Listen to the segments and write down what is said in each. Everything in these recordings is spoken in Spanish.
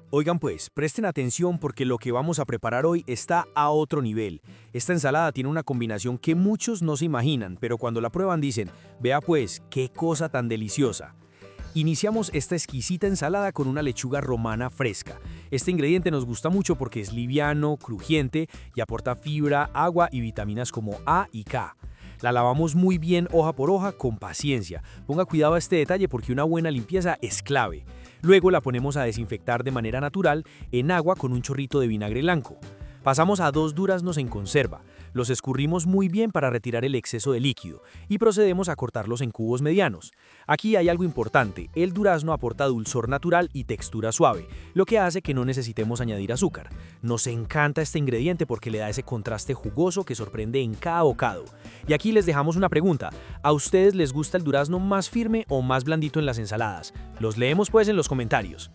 Oigan pues, presten atención porque lo que vamos a preparar hoy está a otro nivel. Esta ensalada tiene una combinación que muchos no se imaginan, pero cuando la prueban dicen, vea pues, qué cosa tan deliciosa. Iniciamos esta exquisita ensalada con una lechuga romana fresca. Este ingrediente nos gusta mucho porque es liviano, crujiente y aporta fibra, agua y vitaminas como A y K. La lavamos muy bien hoja por hoja con paciencia. Ponga cuidado a este detalle porque una buena limpieza es clave. Luego la ponemos a desinfectar de manera natural en agua con un chorrito de vinagre blanco. Pasamos a 2 duraznos en conserva. Los escurrimos muy bien para retirar el exceso de líquido y procedemos a cortarlos en cubos medianos. Aquí hay algo importante, el durazno aporta dulzor natural y textura suave, lo que hace que no necesitemos añadir azúcar. Nos encanta este ingrediente porque le da ese contraste jugoso que sorprende en cada bocado. Y aquí les dejamos una pregunta, ¿a ustedes les gusta el durazno más firme o más blandito en las ensaladas? Los leemos pues en los comentarios.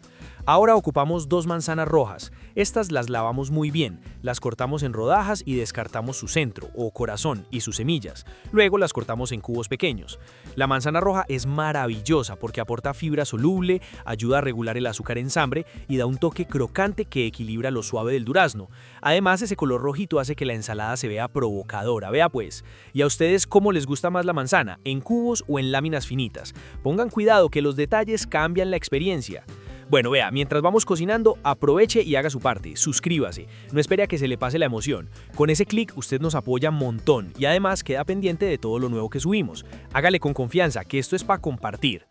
Ahora ocupamos 2 manzanas rojas. Estas las lavamos muy bien, las cortamos en rodajas y descartamos su centro o corazón y sus semillas. Luego las cortamos en cubos pequeños. La manzana roja es maravillosa porque aporta fibra soluble, ayuda a regular el azúcar en sangre y da un toque crocante que equilibra lo suave del durazno. Además, ese color rojito hace que la ensalada se vea provocadora, vea pues. ¿Y a ustedes cómo les gusta más la manzana, en cubos o en láminas finitas? Pongan cuidado que los detalles cambian la experiencia. Bueno, vea, mientras vamos cocinando, aproveche y haga su parte, suscríbase, no espere a que se le pase la emoción. Con ese clic usted nos apoya un montón y además queda pendiente de todo lo nuevo que subimos. Hágale con confianza, que esto es para compartir.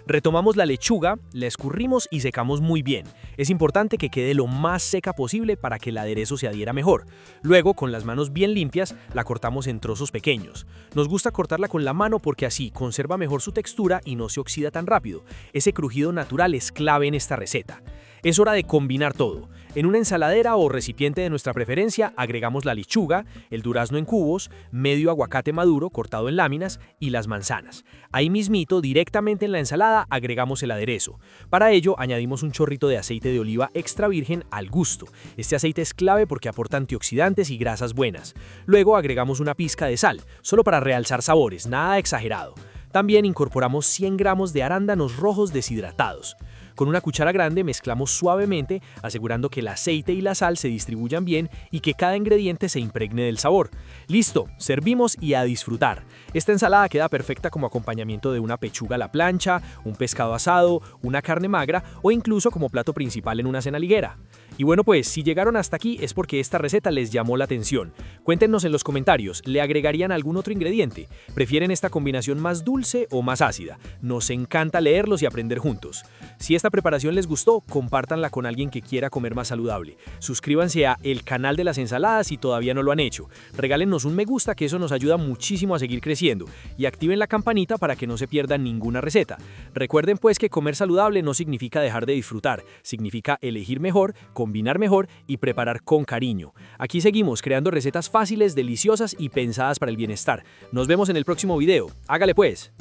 Retomamos la lechuga, la escurrimos y secamos muy bien. Es importante que quede lo más seca posible para que el aderezo se adhiera mejor. Luego, con las manos bien limpias, la cortamos en trozos pequeños. Nos gusta cortarla con la mano porque así conserva mejor su textura y no se oxida tan rápido. Ese crujido natural es clave en esta receta. Es hora de combinar todo. En una ensaladera o recipiente de nuestra preferencia agregamos la lechuga, el durazno en cubos, medio aguacate maduro cortado en láminas y las manzanas. Ahí mismito, directamente en la ensalada, agregamos el aderezo. Para ello añadimos un chorrito de aceite de oliva extra virgen al gusto. Este aceite es clave porque aporta antioxidantes y grasas buenas. Luego agregamos una pizca de sal, solo para realzar sabores, nada exagerado. También incorporamos 100 gramos de arándanos rojos deshidratados. Con una cuchara grande mezclamos suavemente, asegurando que el aceite y la sal se distribuyan bien y que cada ingrediente se impregne del sabor. Listo, servimos y a disfrutar. Esta ensalada queda perfecta como acompañamiento de una pechuga a la plancha, un pescado asado, una carne magra o incluso como plato principal en una cena liguera. Y bueno pues, si llegaron hasta aquí es porque esta receta les llamó la atención. Cuéntenos en los comentarios, ¿le agregarían algún otro ingrediente? ¿Prefieren esta combinación más dulce o más ácida? Nos encanta leerlos y aprender juntos. Si esta preparación les gustó, compártanla con alguien que quiera comer más saludable. Suscríbanse a El Canal de las Ensaladas si todavía no lo han hecho. Regálennos un me gusta que eso nos ayuda muchísimo a seguir creciendo. Y activen la campanita para que no se pierdan ninguna receta. Recuerden pues que comer saludable no significa dejar de disfrutar, significa elegir mejor, combinar mejor y preparar con cariño. Aquí seguimos creando recetas fáciles, deliciosas y pensadas para el bienestar. Nos vemos en el próximo video. Hágale pues.